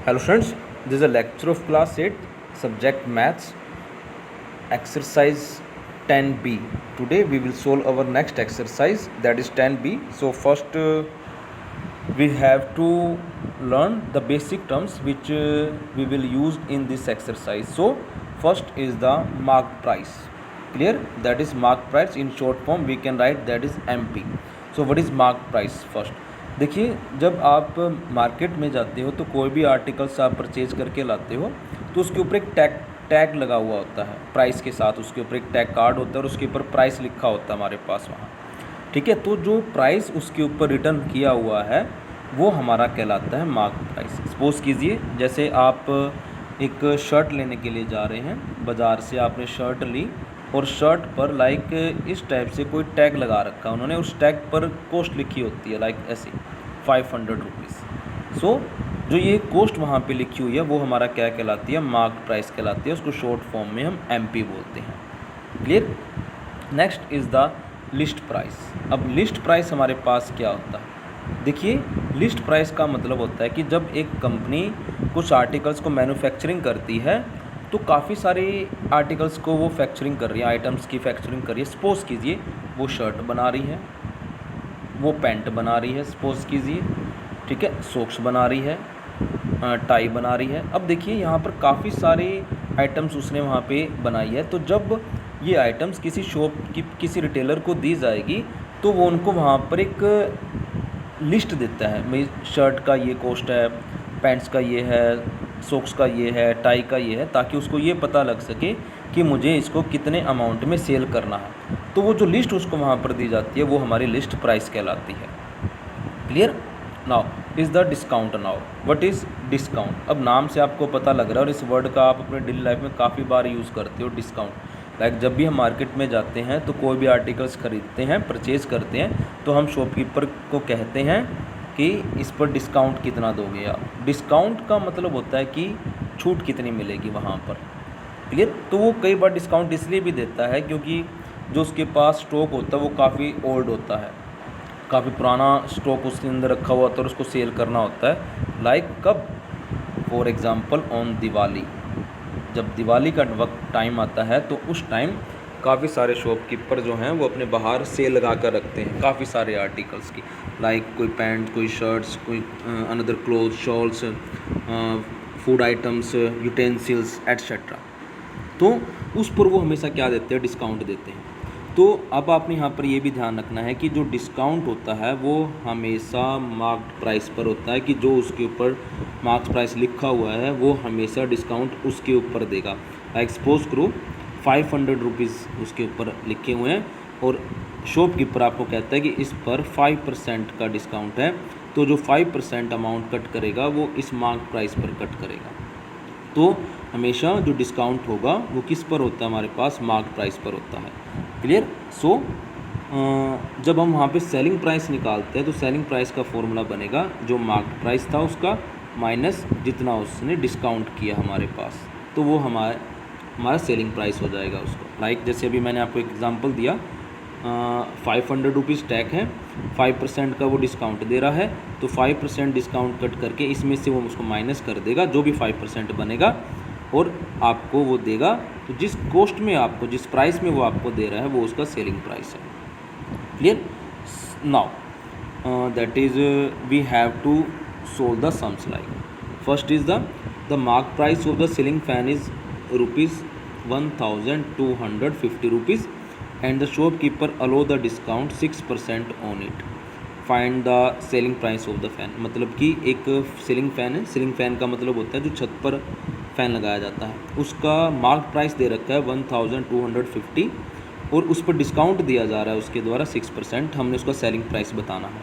Hello students, this is a lecture of class 8, subject maths, exercise 10b. Today we will solve our next exercise, that is 10b. So first we have to learn the basic terms which we will use in this exercise. So first is the marked price. Clear? That is marked price. In short form we can write that is MP. So what is marked price first? देखिए, जब आप market में जाते हो तो कोई भी articles आप परचेज करके लाते हो तो उसके ऊपर एक टैग लगा हुआ होता है प्राइस के साथ। उसके ऊपर एक टैग कार्ड होता है और उसके ऊपर प्राइस लिखा होता है हमारे पास वहाँ। ठीक है, तो जो प्राइस उसके ऊपर रिटर्न किया हुआ है वो हमारा कहलाता है मार्क प्राइस। सपोज़ कीजिए जैसे आप एक शर्ट लेने के लिए जा रहे हैं, बाज़ार से आपने शर्ट ली और शर्ट पर लाइक इस टाइप से कोई टैग लगा रखा है उन्होंने, उस टैग पर कॉस्ट लिखी होती है लाइक ऐसे 500 रुपीज़। सो जो ये कॉस्ट वहाँ पे लिखी हुई है वो हमारा क्या कहलाती है, मार्क प्राइस कहलाती है। उसको शॉर्ट फॉर्म में हम MP बोलते हैं। Clear? Next is the list price. अब लिस्ट प्राइस हमारे पास क्या होता है? देखिए, लिस्ट प्राइस का मतलब होता है कि जब एक कंपनी कुछ आर्टिकल्स को मैन्युफैक्चरिंग करती है तो काफ़ी सारे आर्टिकल्स को वो फैक्चरिंग कर रही है, आइटम्स की फैक्चरिंग कर रही है। सपोज़ कीजिए वो शर्ट बना रही है, वो पैंट बना रही है, सपोज़ कीजिए, ठीक है, सॉक्स बना रही है, टाई बना रही है। अब देखिए यहाँ पर काफ़ी सारे आइटम्स उसने वहाँ पे बनाई है। तो जब ये आइटम्स किसी शॉप की किसी रिटेलर को दी जाएगी तो वो उनको वहाँ पर एक लिस्ट देता है, भाई शर्ट का ये कॉस्ट है, पैंट्स का ये है, सॉक्स का ये है, टाई का ये है, ताकि उसको ये पता लग सके कि मुझे इसको कितने अमाउंट में सेल करना है। तो वो जो लिस्ट उसको वहाँ पर दी जाती है वो हमारी लिस्ट प्राइस कहलाती है। Clear? Now is the discount. Now what is discount? अब नाम से आपको पता लग रहा है और इस वर्ड का आप अपने डेली लाइफ में काफ़ी बार यूज़ करते हो, डिस्काउंट। लाइक जब भी हम मार्केट में जाते हैं तो कोई भी आर्टिकल्स खरीदते हैं, परचेज़ करते हैं, तो हम शॉपकीपर को कहते हैं कि इस पर डिस्काउंट कितना दोगे आप। डिस्काउंट का मतलब होता है कि छूट कितनी मिलेगी वहाँ पर। क्लियर? तो वो कई बार डिस्काउंट इसलिए भी देता है क्योंकि जो उसके पास स्टॉक होता है वो काफ़ी ओल्ड होता है, काफ़ी पुराना स्टॉक उसके अंदर रखा हुआ होता है और उसको सेल करना होता है। लाइक कब? For example on Diwali. जब दिवाली का वक्त टाइम आता है तो उस टाइम काफ़ी सारे शॉपकीपर जो हैं वो अपने बाहर सेल लगा कर रखते हैं काफ़ी सारे आर्टिकल्स की, लाइक कोई पैंट, कोई शर्ट्स, कोई another cloth, shawls, food items, utensils etcetera. तो उस पर वो हमेशा क्या देते हैं, डिस्काउंट देते हैं। तो अब आपने यहाँ पर ये भी ध्यान रखना है कि जो डिस्काउंट होता है वो हमेशा मार्क्ड प्राइस पर होता है, कि जो उसके ऊपर मार्क्स प्राइस लिखा हुआ है वो हमेशा डिस्काउंट उसके ऊपर देगा। लाइक सपोज करो 500 रुपीज़ उसके ऊपर लिखे हुए हैं और शॉपकीपर आपको कहता है कि इस पर 5% का डिस्काउंट है, तो जो 5% अमाउंट कट करेगा वो इस मार्क प्राइस पर कट करेगा। तो हमेशा जो डिस्काउंट होगा वो किस पर होता है, हमारे पास मार्क प्राइस पर होता है। क्लियर? सो जब हम वहाँ पे सेलिंग प्राइस निकालते हैं तो सेलिंग प्राइस का फॉर्मूला बनेगा जो मार्क प्राइस था उसका माइनस जितना उसने डिस्काउंट किया हमारे पास, तो वो हमारा सेलिंग प्राइस हो जाएगा उसको। लाइक जैसे अभी मैंने आपको एक एग्जांपल दिया, 500 रुपीज़ टैग है, 5% का वो डिस्काउंट दे रहा है, तो 5% डिस्काउंट कट करके इसमें से वो उसको माइनस कर देगा जो भी 5% बनेगा और आपको वो देगा। तो जिस कॉस्ट में आपको, जिस प्राइस में वो आपको दे रहा है वो उसका सेलिंग प्राइस है। Clear? Now that is we have to solve the sums. Like first is the mark price of the ceiling fan is ₹1250 rupees and the shopkeeper allow the discount 6% on it. Find the selling price of the fan। मतलब कि एक ceiling fan है, ceiling fan का मतलब होता है जो छत पर फ़ैन लगाया जाता है, उसका मार्क प्राइस दे रखा है 1250 और उस पर डिस्काउंट दिया जा रहा है उसके द्वारा 6%। हमने उसका सेलिंग प्राइस बताना है।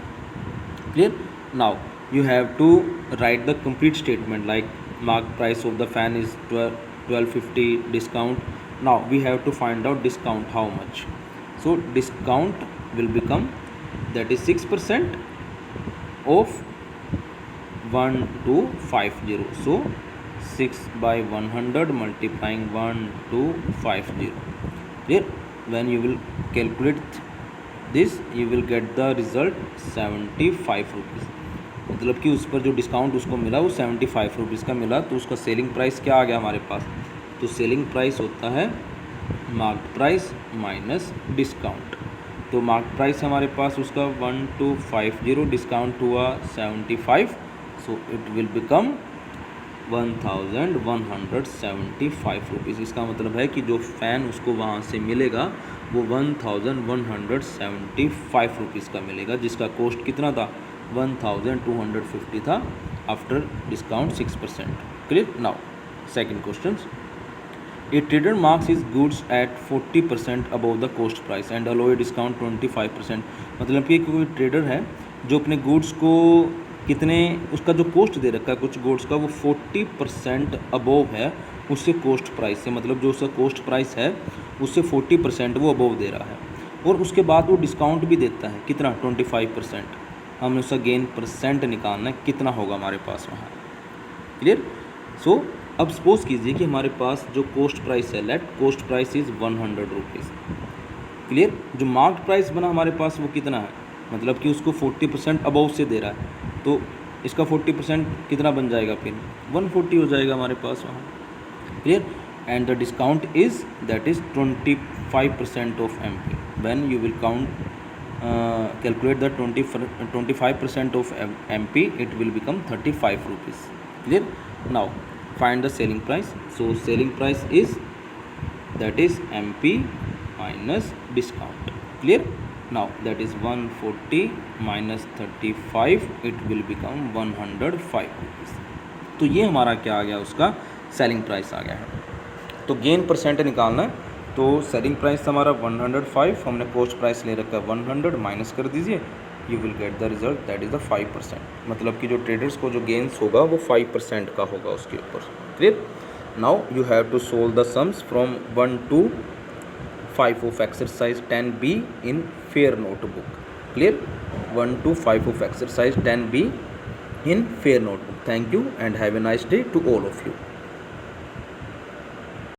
Clear? Now you have to write the complete statement. Like mark price of the fan is 1250 discount. Now we have to find out discount how much. So discount will become, that is 6% of 1250. So 6 by 100 multiplying 1250. Here when you will calculate this you will get the result 75 rupees. मतलब कि उस पर जो discount उसको मिला वो 75 rupees का मिला, तो उसका सेलिंग प्राइस क्या आ गया हमारे पास, तो सेलिंग प्राइस होता है मार्केट प्राइस माइनस डिस्काउंट। तो मार्केट प्राइस हमारे पास उसका 1250, डिस्काउंट हुआ 75, so it will become 1175 rupees. इसका मतलब है कि जो फ़ैन उसको वहाँ से मिलेगा वो 1175 रुपीज़ का मिलेगा, जिसका कॉस्ट कितना था, 1250 था after discount 6%। Clear. Now second question, a trader marks his goods at 40% above the cost price and allow a discount 25%। मतलब कि कोई ट्रेडर है जो अपने गुड्स को कितने, उसका जो कॉस्ट दे रखा है कुछ गुड्स का वो 40% अबव है उससे कॉस्ट प्राइस से, मतलब जो उसका कॉस्ट प्राइस है उससे 40% वो अबव दे रहा है, और उसके बाद वो डिस्काउंट भी देता है कितना, 25%। हमें उसका गेन परसेंट निकालना है, कितना होगा हमारे पास वहाँ। क्लियर। सो अब सपोज कीजिए कि हमारे पास जो कॉस्ट प्राइस है, let cost price is 100 rupees. Clear. जो मार्केट प्राइस बना हमारे पास वो कितना है, मतलब कि उसको 40% अबव से दे रहा है, तो इसका 40% कितना बन जाएगा, फिर 140 हो जाएगा हमारे पास वहाँ। Clear. And the discount is that is 25% of MP। When you will count calculate the 25% of MP, it will become 35 rupees. Clear. Now find the selling price. So selling price is that is MP minus discount. Clear. Now that is 140 minus 35, it will become 105 rupees. तो ये हमारा क्या आ गया, उसका selling price आ गया है। तो gain percent निकालना है, तो सेलिंग प्राइस हमारा 105, हमने कॉस्ट प्राइस ले रखा है 100, माइनस कर दीजिए, you will get the result that is the 5%। मतलब कि जो ट्रेडर्स को जो गेन्स होगा वो 5% का होगा उसके ऊपर। Clear. Now you have to solve the sums from 1 to 5 of exercise 10B in fair notebook. Clear. 1 to 5 of exercise 10B in fair notebook. Thank you and have a nice day to all of you.